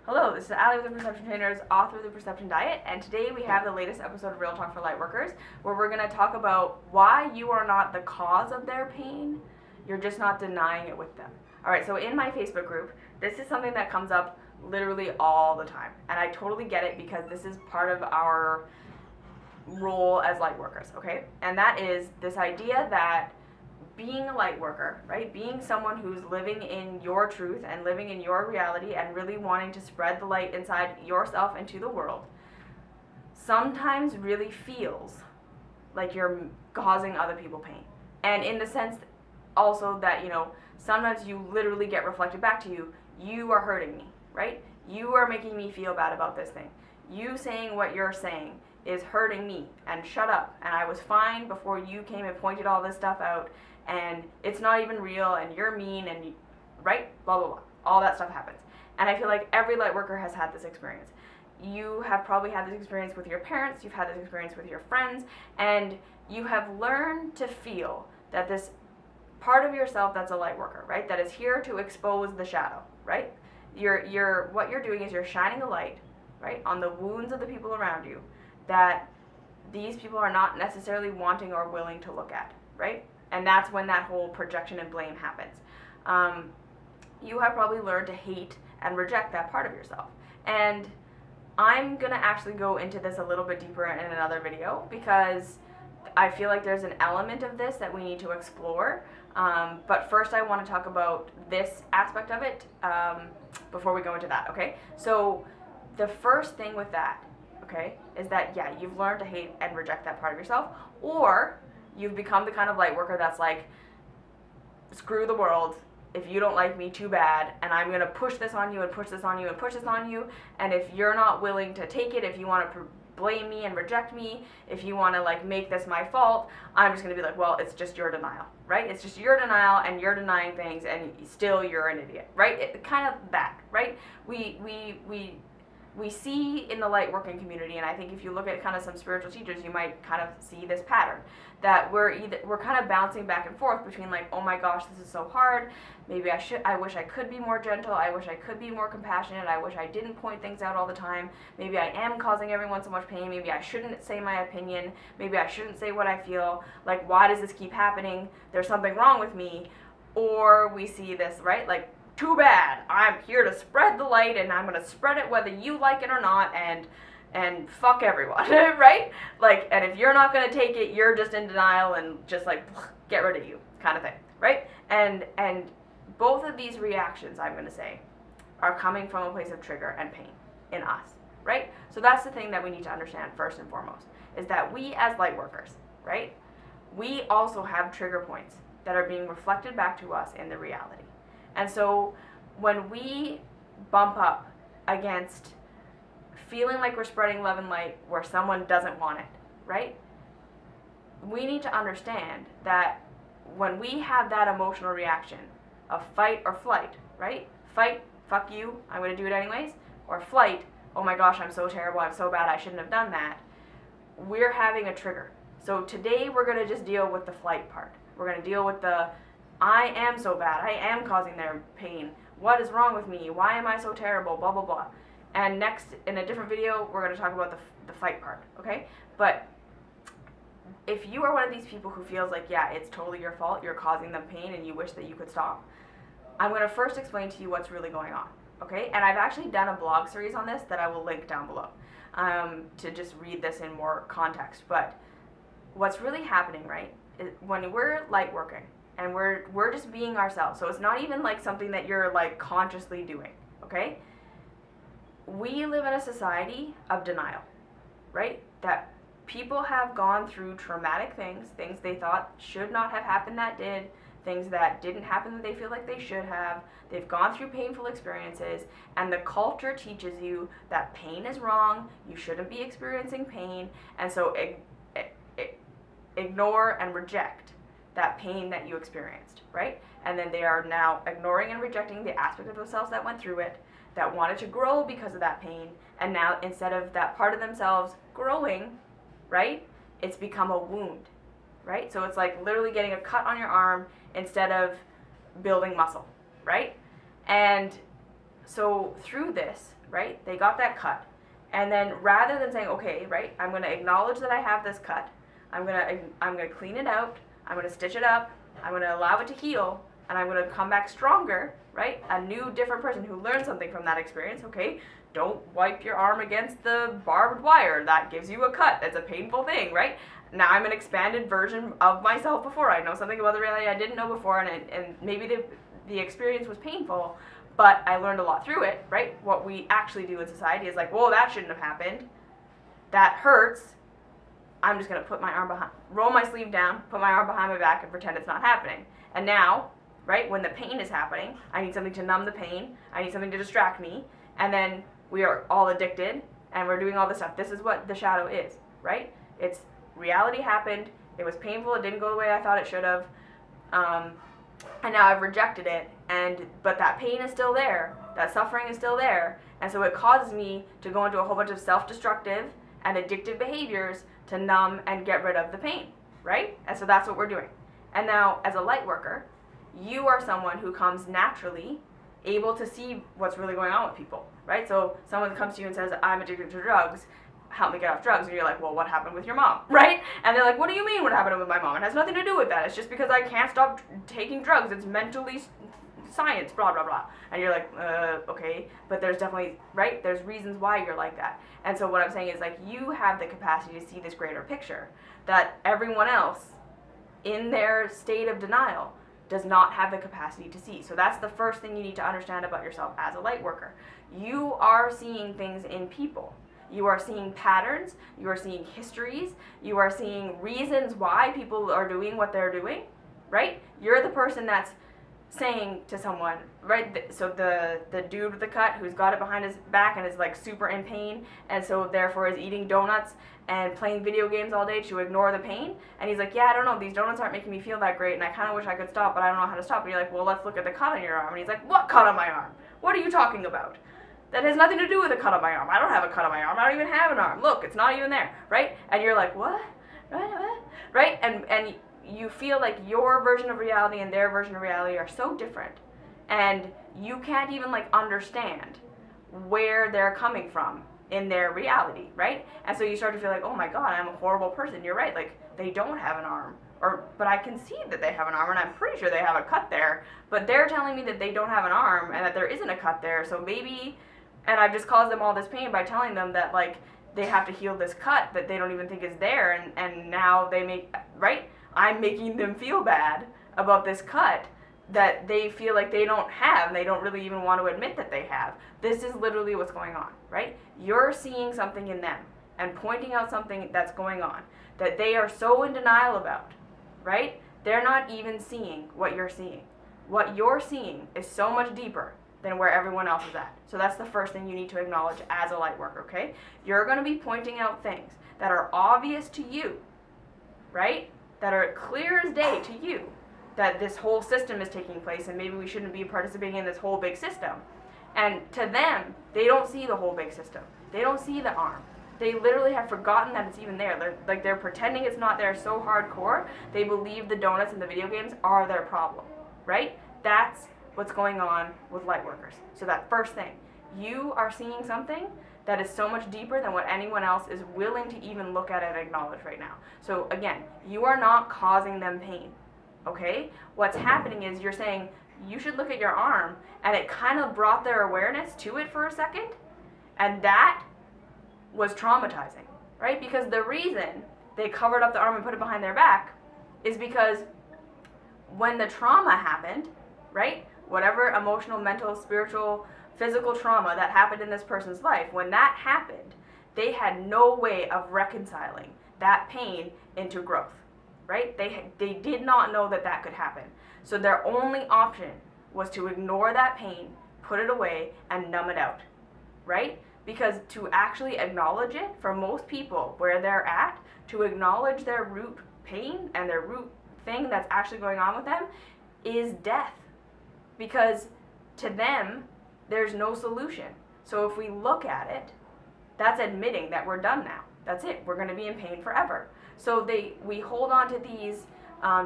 Hello, this is Allie with the Perception Trainers, author of the Perception Diet, and today we have the latest episode of Real Talk for Lightworkers, where we're going to talk about why you are not the cause of their pain, you're just not denying it with them. Alright, so in my Facebook group, this is something that comes up literally all the time, and I totally get it because this is part of our role as lightworkers, okay? And that is this idea that being a light worker, right? Being someone who's living in your truth and living in your reality and really wanting to spread the light inside yourself and to the world sometimes really feels like you're causing other people pain. And in the sense also that, sometimes you literally get reflected back to you, you are hurting me, right? You are making me feel bad about this thing. You saying what you're saying is hurting me, and shut up. And I was fine before you came and pointed all this stuff out, and it's not even real, and you're mean, and right? Blah, blah, blah. All that stuff happens. And I feel like every light worker has had this experience. You have probably had this experience with your parents, you've had this experience with your friends, and you have learned to feel that this part of yourself that's a light worker, right? That is here to expose the shadow, right? What you're doing is you're shining a light, right, on the wounds of the people around you that these people are not necessarily wanting or willing to look at, right? And that's when that whole projection and blame happens. You have probably learned to hate and reject that part of yourself. And I'm going to actually go into this a little bit deeper in another video because I feel like there's an element of this that we need to explore. But first I want to talk about this aspect of it before we go into that, okay? So the first thing with that, okay, is that, yeah, you've learned to hate and reject that part of yourself, or you've become the kind of light worker that's like, screw the world, if you don't like me, too bad, and I'm going to push this on you and push this on you and push this on you, and if you're not willing to take it, if you want to blame me and reject me, if you want to like make this my fault, I'm just going to be like, well, it's just your denial, right? It's just your denial, and you're denying things, and still you're an idiot, right? Kind of that, right? We see in the light working community, and I think if you look at kind of some spiritual teachers, you might kind of see this pattern, that we're kind of bouncing back and forth between like, oh my gosh, this is so hard, maybe I wish I could be more gentle, I wish I could be more compassionate, I wish I didn't point things out all the time, maybe I am causing everyone so much pain, maybe I shouldn't say my opinion, maybe I shouldn't say what I feel, like why does this keep happening, there's something wrong with me. Or we see this, right, like, too bad, I'm here to spread the light, and I'm going to spread it whether you like it or not, and fuck everyone, right? Like, and if you're not going to take it, you're just in denial and just like, get rid of you, kind of thing, right? And both of these reactions, I'm going to say, are coming from a place of trigger and pain in us, right? So that's the thing that we need to understand first and foremost, is that we as light workers, right, we also have trigger points that are being reflected back to us in the reality. And so when we bump up against feeling like we're spreading love and light where someone doesn't want it, right? We need to understand that when we have that emotional reaction of fight or flight, right? Fight, fuck you, I'm going to do it anyways. Or flight, oh my gosh, I'm so terrible, I'm so bad, I shouldn't have done that. We're having a trigger. So today we're going to just deal with the flight part. We're going to deal with the I am so bad, I am causing their pain, what is wrong with me, why am I so terrible, blah, blah, blah. And next, in a different video, we're going to talk about the fight part, okay? But if you are one of these people who feels like, yeah, it's totally your fault, you're causing them pain, and you wish that you could stop, I'm going to first explain to you what's really going on, okay? And I've actually done a blog series on this that I will link down below to just read this in more context. But what's really happening, right, is when we're light working, and we're just being ourselves. So it's not even like something that you're like consciously doing, okay? We live in a society of denial, right? That people have gone through traumatic things they thought should not have happened that did, things that didn't happen that they feel like they should have. They've gone through painful experiences, and the culture teaches you that pain is wrong, you shouldn't be experiencing pain, and so ignore and reject that pain that you experienced, right? And then they are now ignoring and rejecting the aspect of themselves that went through it, that wanted to grow because of that pain, and now instead of that part of themselves growing, right, it's become a wound, right? So it's like literally getting a cut on your arm instead of building muscle, right? And so through this, right, they got that cut. And then rather than saying, okay, right, I'm going to acknowledge that I have this cut, I'm going to clean it out, I'm going to stitch it up, I'm going to allow it to heal, and I'm going to come back stronger, right? A new, different person who learned something from that experience, okay? Don't wipe your arm against the barbed wire. That gives you a cut. That's a painful thing, right? Now I'm an expanded version of myself before. I know something about the reality I didn't know before, and maybe the experience was painful, but I learned a lot through it, right? What we actually do in society is like, whoa, that shouldn't have happened. That hurts. I'm just going to put my arm behind, roll my sleeve down, put my arm behind my back, and pretend it's not happening. And now, right, when the pain is happening, I need something to numb the pain. I need something to distract me. And then we are all addicted, and we're doing all this stuff. This is what the shadow is, right? It's reality happened. It was painful. It didn't go the way I thought it should have. And now I've rejected it, but that pain is still there. That suffering is still there. And so it causes me to go into a whole bunch of self-destructive and addictive behaviors to numb and get rid of the pain, right? And so that's what we're doing. And now, as a light worker, you are someone who comes naturally able to see what's really going on with people, right? So someone comes to you and says, I'm addicted to drugs, help me get off drugs. And you're like, well, what happened with your mom, right? And they're like, what do you mean what happened with my mom? It has nothing to do with that. It's just because I can't stop taking drugs. It's mentally science, blah, blah, blah. And you're like, okay, but there's definitely, right? There's reasons why you're like that. And so what I'm saying is, like, you have the capacity to see this greater picture that everyone else in their state of denial does not have the capacity to see. So that's the first thing you need to understand about yourself as a light worker. You are seeing things in people. You are seeing patterns, you are seeing histories, you are seeing reasons why people are doing what they're doing, right? You're the person that's saying to someone, right, so the dude with the cut who's got it behind his back and is like super in pain, and so therefore is eating donuts and playing video games all day to ignore the pain, and he's like, yeah, I don't know, these donuts aren't making me feel that great, and I kind of wish I could stop, but I don't know how to stop. And you're like, well, let's look at the cut on your arm. And he's like, what cut on my arm? What are you talking about? That has nothing to do with a cut on my arm. I don't have a cut on my arm. I don't even have an arm. Look, it's not even there, right? And you're like, what? Right? And you feel like your version of reality and their version of reality are so different, and you can't even like understand where they're coming from in their reality, right? And so you start to feel like, oh my God, I'm a horrible person. You're right. Like, they don't have an arm, but I can see that they have an arm, and I'm pretty sure they have a cut there, but they're telling me that they don't have an arm and that there isn't a cut there. So maybe, and I've just caused them all this pain by telling them that, like, they have to heal this cut that they don't even think is there, and now they make, right? I'm making them feel bad about this cut that they feel like they don't have, and they don't really even want to admit that they have. This is literally what's going on, right? You're seeing something in them and pointing out something that's going on that they are so in denial about, right? They're not even seeing what you're seeing. What you're seeing is so much deeper than where everyone else is at. So that's the first thing you need to acknowledge as a light worker, okay? You're going to be pointing out things that are obvious to you, right? That are clear as day to you, that this whole system is taking place and maybe we shouldn't be participating in this whole big system. And to them, they don't see the whole big system. They don't see the arm. They literally have forgotten that it's even there. They're pretending it's not there so hardcore, they believe the donuts and the video games are their problem, right? That's what's going on with light workers. So that first thing, you are seeing something that is so much deeper than what anyone else is willing to even look at and acknowledge right now. So again, you are not causing them pain, okay? What's happening is you're saying, you should look at your arm, and it kind of brought their awareness to it for a second, and that was traumatizing, right? Because the reason they covered up the arm and put it behind their back is because when the trauma happened, right? Whatever emotional, mental, spiritual, physical trauma that happened in this person's life, when that happened, they had no way of reconciling that pain into growth, right? They did not know that that could happen. So their only option was to ignore that pain, put it away, and numb it out, right? Because to actually acknowledge it, for most people where they're at, to acknowledge their root pain and their root thing that's actually going on with them is death. Because to them, there's no solution. So if we look at it, that's admitting that we're done now. That's it. We're going to be in pain forever. So we hold on to these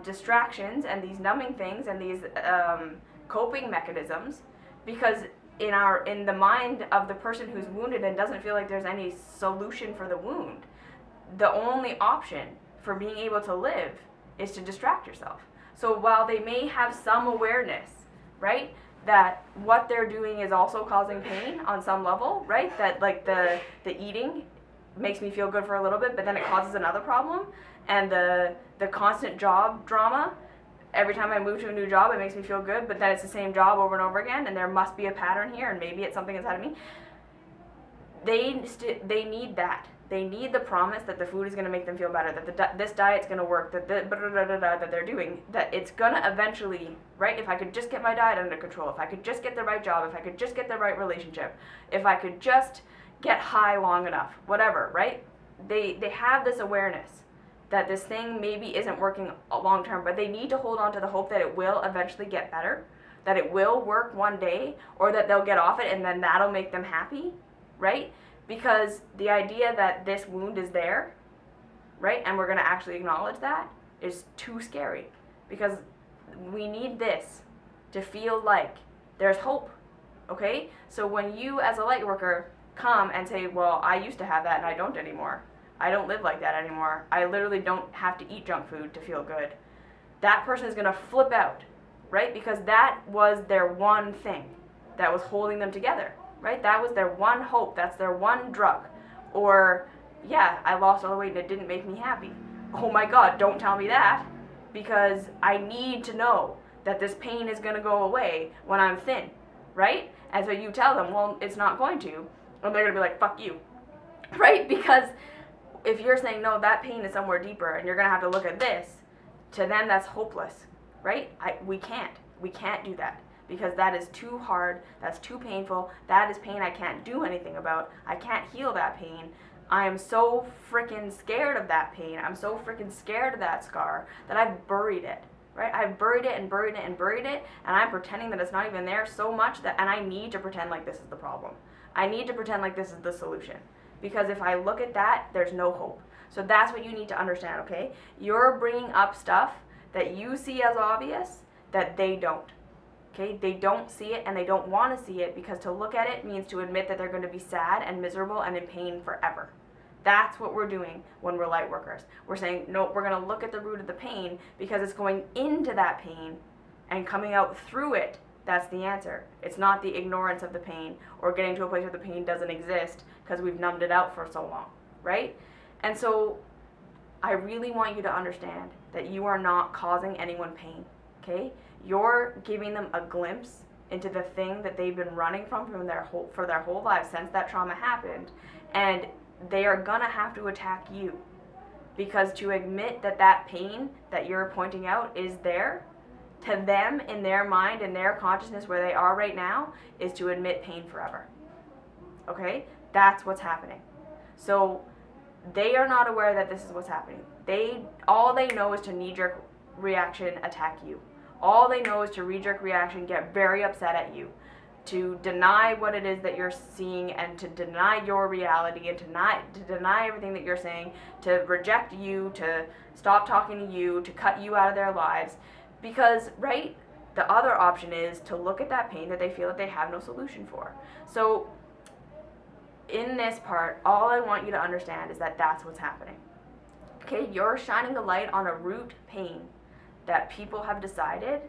distractions and these numbing things and these coping mechanisms because in the mind of the person who's wounded and doesn't feel like there's any solution for the wound, the only option for being able to live is to distract yourself. So while they may have some awareness, right, that what they're doing is also causing pain on some level, right, that like the eating makes me feel good for a little bit, but then it causes another problem, and the constant job drama, every time I move to a new job it makes me feel good, but then it's the same job over and over again, and there must be a pattern here, and maybe it's something inside of me. They need that. They need the promise that the food is going to make them feel better, that this diet's going to work, that that they're doing, that it's going to eventually, right? If I could just get my diet under control, if I could just get the right job, if I could just get the right relationship, if I could just get high long enough, whatever, right? They have this awareness that this thing maybe isn't working long term, but they need to hold on to the hope that it will eventually get better, that it will work one day, or that they'll get off it and then that'll make them happy, right? Because the idea that this wound is there, right, and we're going to actually acknowledge that is too scary, because we need this to feel like there's hope, okay? So when you as a light worker come and say, well, I used to have that and I don't anymore, I don't live like that anymore, I literally don't have to eat junk food to feel good, that person is going to flip out, right? Because that was their one thing that was holding them together, right? That was their one hope, that's their one drug. Or, yeah, I lost all the weight and it didn't make me happy. Oh my God, don't tell me that, because I need to know that this pain is going to go away when I'm thin, right? And so you tell them, well, it's not going to, and they're going to be like, fuck you, right? Because if you're saying, no, that pain is somewhere deeper and you're going to have to look at this, to them that's hopeless, right? We can't do that, because that is too hard, that's too painful, that is pain I can't do anything about, I can't heal that pain, I am so freaking scared of that pain, I'm so freaking scared of that scar that I've buried it, right? I've buried it and buried it and buried it, and I'm pretending that it's not even there so much that, and I need to pretend like this is the problem. I need to pretend like this is the solution. Because if I look at that, there's no hope. So that's what you need to understand, okay? You're bringing up stuff that you see as obvious that they don't, okay? They don't see it and they don't want to see it, because to look at it means to admit that they're going to be sad and miserable and in pain forever. That's what we're doing when we're light workers. We're saying, no, we're going to look at the root of the pain, because it's going into that pain and coming out through it. That's the answer. It's not the ignorance of the pain or getting to a place where the pain doesn't exist because we've numbed it out for so long, right? And so I really want you to understand that you are not causing anyone pain, okay? You're giving them a glimpse into the thing that they've been running from for their whole lives since that trauma happened, and they are gonna have to attack you, because to admit that that pain that you're pointing out is there, to them, in their mind, in their consciousness, where they are right now, is to admit pain forever. Okay? That's what's happening. So they are not aware that this is what's happening. All they know is to knee-jerk reaction attack you. All they know is to knee-jerk reaction get very upset at you, to deny what it is that you're seeing, and to deny your reality, and to deny everything that you're saying, to reject you, to stop talking to you, to cut you out of their lives. Because, right, the other option is to look at that pain that they feel that they have no solution for. So in this part, all I want you to understand is that that's what's happening. Okay, you're shining a light on a root pain that people have decided,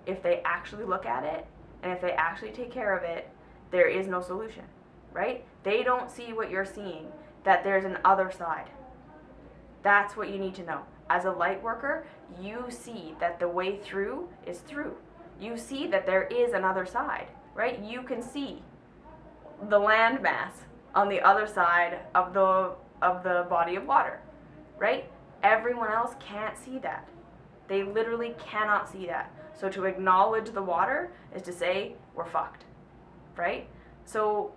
if they actually look at it and if they actually take care of it, there is no solution, right? They don't see what you're seeing, that there's an other side. That's what you need to know. As a light worker, you see that the way through is through. You see that there is another side, right? You can see the landmass on the other side of the body of water, right? Everyone else can't see that. They literally cannot see that. So to acknowledge the water is to say, we're fucked, right? So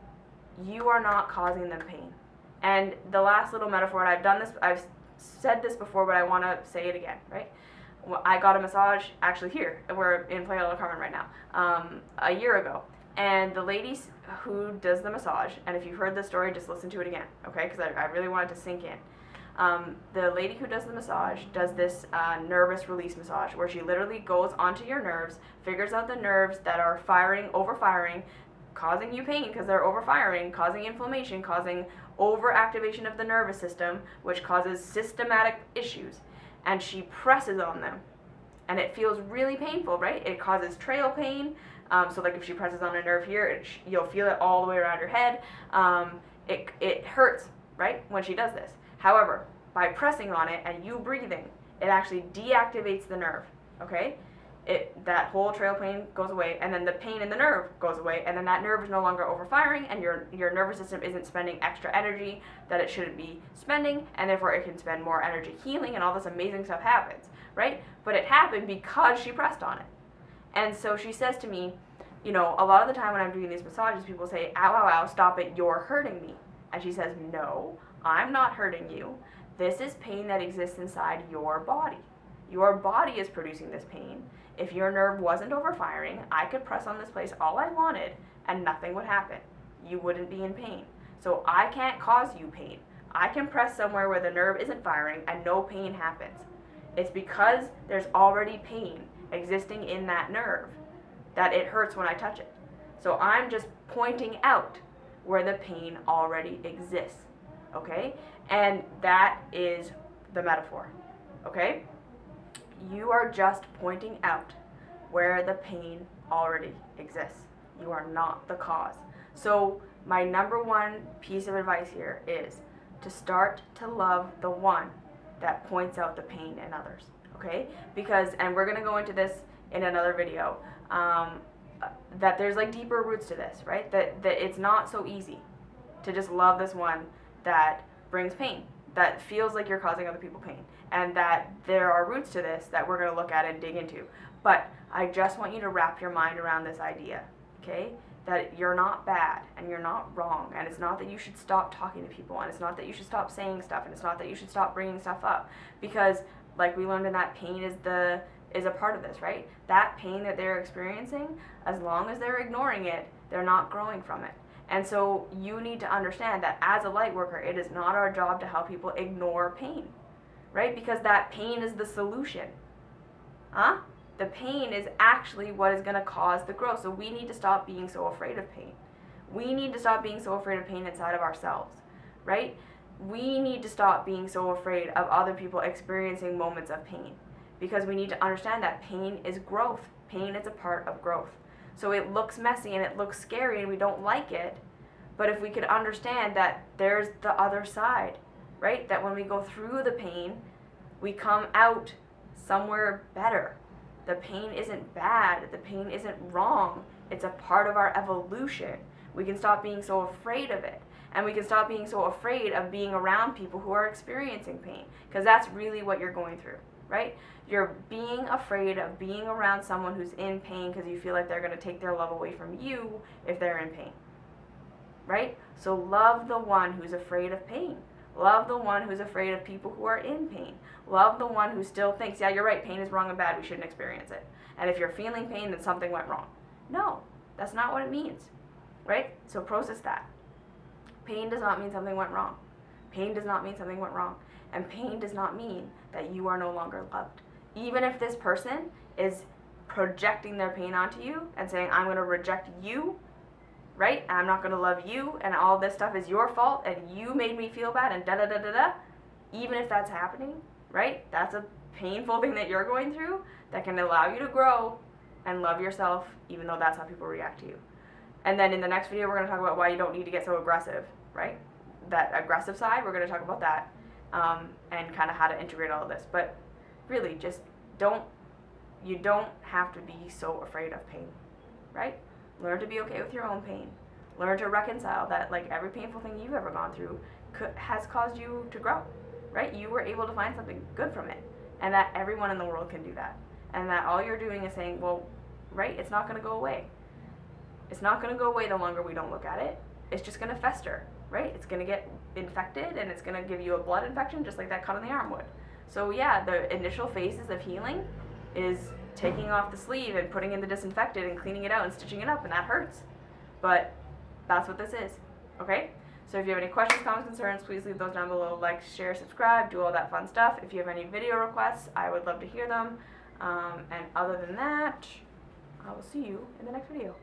you are not causing them pain. And the last little metaphor, and I've said this before, but I want to say it again, right? I got a massage, actually here, we're in Playa del Carmen right now, a year ago. And the lady who does the massage, and if you've heard the story, just listen to it again, okay? Because I really want it to sink in. The lady who does the massage does this nervous release massage, where she literally goes onto your nerves, figures out the nerves that are overfiring, causing you pain because they're overfiring, causing inflammation, causing overactivation of the nervous system, which causes systematic issues. And she presses on them. And it feels really painful, right? It causes trail pain. So like if she presses on a nerve here, you'll feel it all the way around your head. It hurts, right, when she does this. However, by pressing on it and you breathing, it actually deactivates the nerve, okay? That whole trail pain goes away, and then the pain in the nerve goes away, and then that nerve is no longer overfiring, and your nervous system isn't spending extra energy that it shouldn't be spending, and therefore it can spend more energy healing, and all this amazing stuff happens, right? But it happened because she pressed on it. And so she says to me, you know, a lot of the time when I'm doing these massages, people say, ow, ow, ow, stop it, you're hurting me. And she says, no, I'm not hurting you. This is pain that exists inside your body. Your body is producing this pain. If your nerve wasn't overfiring, I could press on this place all I wanted and nothing would happen. You wouldn't be in pain. So I can't cause you pain. I can press somewhere where the nerve isn't firing and no pain happens. It's because there's already pain existing in that nerve that it hurts when I touch it. So I'm just pointing out where the pain already exists, okay? And that is the metaphor, okay? You are just pointing out where the pain already exists. You are not the cause. So my number one piece of advice here is to start to love the one that points out the pain in others, okay? Because, and we're gonna go into this in another video, that there's like deeper roots to this, right? That it's not so easy to just love this one that brings pain, that feels like you're causing other people pain, and that there are roots to this that we're going to look at and dig into. But I just want you to wrap your mind around this idea, okay? That you're not bad and you're not wrong, and it's not that you should stop talking to people, and it's not that you should stop saying stuff, and it's not that you should stop bringing stuff up, because like we learned in that pain is a part of this, right? That pain that they're experiencing, as long as they're ignoring it, they're not growing from it. And so you need to understand that as a light worker, it is not our job to help people ignore pain, right? Because that pain is the solution. The pain is actually what is going to cause the growth. So we need to stop being so afraid of pain. We need to stop being so afraid of pain inside of ourselves, right? We need to stop being so afraid of other people experiencing moments of pain, because we need to understand that pain is growth. Pain is a part of growth. So it looks messy and it looks scary and we don't like it, but if we could understand that there's the other side, right? That when we go through the pain, we come out somewhere better. The pain isn't bad. The pain isn't wrong. It's a part of our evolution. We can stop being so afraid of it. And we can stop being so afraid of being around people who are experiencing pain, because that's really what you're going through, right? You're being afraid of being around someone who's in pain because you feel like they're going to take their love away from you if they're in pain, right? So love the one who's afraid of pain. Love the one who's afraid of people who are in pain. Love the one who still thinks, yeah, you're right, pain is wrong and bad, we shouldn't experience it. And if you're feeling pain, then something went wrong. No, that's not what it means, right? So process that. Pain does not mean something went wrong. Pain does not mean something went wrong. And pain does not mean that you are no longer loved. Even if this person is projecting their pain onto you and saying, I'm going to reject you, right? I'm not going to love you, and all this stuff is your fault, and you made me feel bad, and da-da-da-da-da. Even if that's happening, right? That's a painful thing that you're going through that can allow you to grow and love yourself, even though that's how people react to you. And then in the next video, we're going to talk about why you don't need to get so aggressive, right? That aggressive side, we're going to talk about that, and kind of how to integrate all of this. But really, just you don't have to be so afraid of pain, right? Learn to be okay with your own pain. Learn to reconcile that, like, every painful thing you've ever gone through has caused you to grow, right? You were able to find something good from it, and that everyone in the world can do that. And that all you're doing is saying, well, right, it's not going to go away. It's not going to go away the longer we don't look at it. It's just going to fester, right? It's going to get infected, and it's going to give you a blood infection just like that cut on the arm would. So yeah, the initial phases of healing is taking off the sleeve and putting in the disinfectant and cleaning it out and stitching it up, and that hurts. But that's what this is, okay? So if you have any questions, comments, concerns, please leave those down below. Like, share, subscribe, do all that fun stuff. If you have any video requests, I would love to hear them. And other than that, I will see you in the next video.